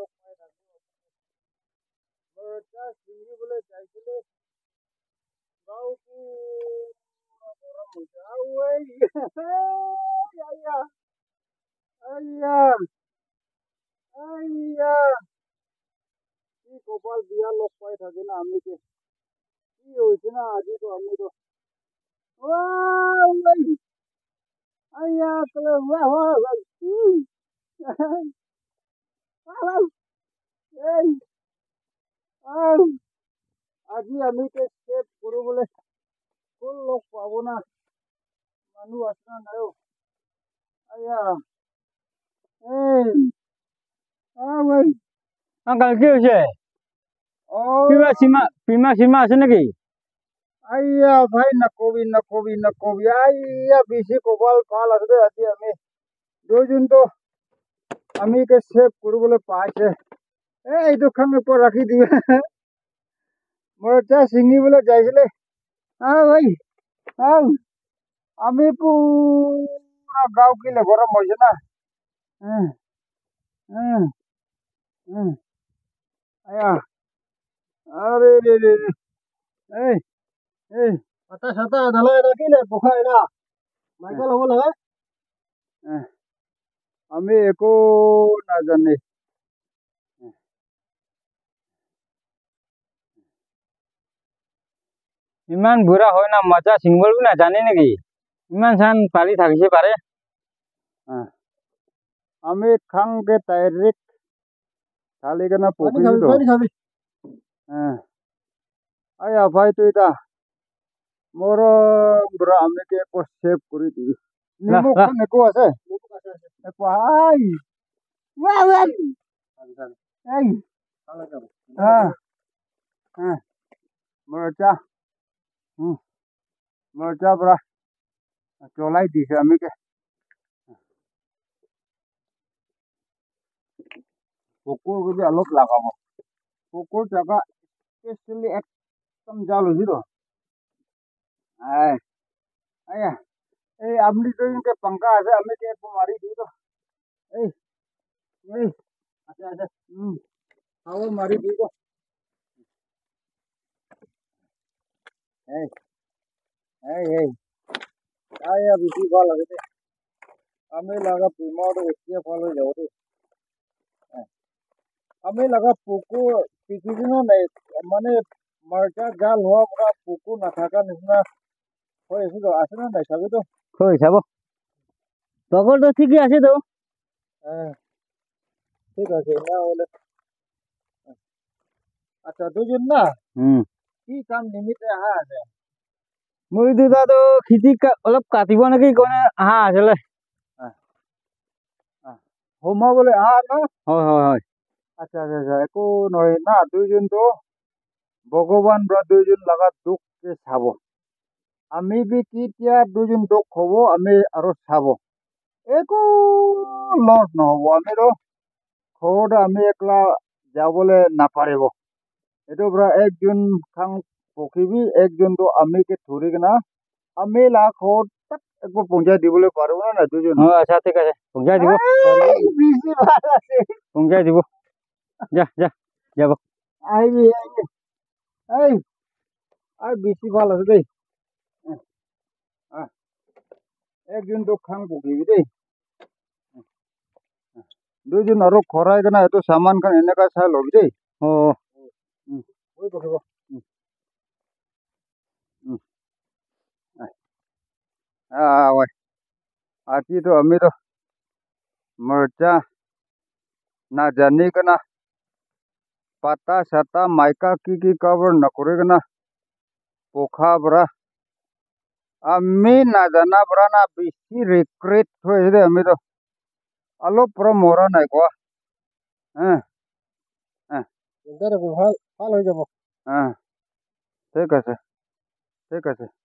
লগ পাই থাকো মোৰ এটা চিঙিবলৈ চাইছিলে গাঁওটো গৰম হৈছে আৰু আইয়া আইয়া আইয়া কি কপাল বিয়া লগ পাই থাকি না আমি কি হৈছে না আজিতো আমি তো আইয়া তলে এই আজি আমি চেভ কৰিবলৈ কোন লগ পাব না মানুহ আছে না নাই আইয়া এই আঙ্কাল কি হৈছে কিবা সীমা সীমা আছে নেকি আইয়া ভাই নকবি আইয়া বেছি কপাল ভাল আছে দে আজি আমি দুইজনতো আমি চেভ কৰিবলৈ পাইছে এইটো খান ওপৰত ৰাখি দিবে মোৰ এতিয়া ছিঙিবলৈ যাইছিলে ভাই আমি পুৰা গাঁও কিলে গৰম হৈছে না আয়া আরে এই এই পাতা সাতা ঢালাই রাখিলে পোখায় না মাইকেল হ'ব লাগে আমি একো নাজানে ইমান বুঢ়া হয় না মজা ছিঙিব নাজানে নেকি ইমান চান পালি থাকিছে পাৰে আমি খাংগে ডাইৰেক্ট ঢালি কেনে পকিলো আয়া ভাই তুই এটা মোৰ বুঢ়া আমি একো সেভ কৰি দিবি নিমখ একো আছে একো মৰচা পৰা জ্বলাই দিছে আমি কুকুৰ যদি অলপ লাগাব কুকুৰ জাগা স্পেচিয়েলি একদম জাল হৈছে তো আয়া এই আপনি দুজনকে পাংকা আছে আমি একো মাৰি দিও তো এই আছে আছে খাব মাৰি দিও তো আয়া বেছি ভাল লাগে দে আমি লাগা প্ৰেমটো এতিয়া ভাল হৈ যাব দেই আমি লাগা পুকু কিছুদিনো নাই মানে মাৰ্চা জাল হোৱাৰ পৰা পুকু নাথাকা নিচিনা হৈ আছে না নাই চাবি তো হৈ চাব তকৰটো ঠিকে আছে তো ঠিক আছে না হলে আচ্ছা দুজন না কি কাম নিমিত্তে অহা আছে মই দুটাতো খেতি অলপ কাটিব নেকি কনে আহা আছিলে সোমাবলৈ আহা না হয় হয় হয় আচ্ছা আচ্ছা আচ্ছা একো নহয় না দুইজনতো ভগৱান বা দুইজন লগা দুখকে চাব আমি বি কেতিয়া দুজন দুখ হব আমি আৰু চাব একো লছ নহব আমিতো ঘৰত আমি একলা যাবলৈ নাপাৰিব এইটো পৰা একজন খাং পকিবি একজনটো আমি ধৰি কিনা আমি ঘৰত তাক একো পঞ্চায়ত দিবলৈ পাৰো না নাই দুজন আচ্ছা ঠিক আছে পঞ্চায়ত দিব বেছি ভাল আছে পঞ্চায়ত দিব যা যা যাব আহিবি এই বেছি ভাল আছে দেই একজনটো খাং পকিবি দেই দুইজন আৰু খৰাই কিনা এইটো চামান খান এনেকা চাই লবি দেই পকিব আজিতো আমিতো মৰচা নাজানি কিনা পাতা চাতা মাইকা কি কভাৰ নকৰি কিনা পোখা পৰা আমি নাজানা পৰা না বেছি ৰিগ্ৰেট হৈছে দে আমিতো অলপ পৰা মৰা নাই কোৱা ভাল হৈ যাব ঠিক আছে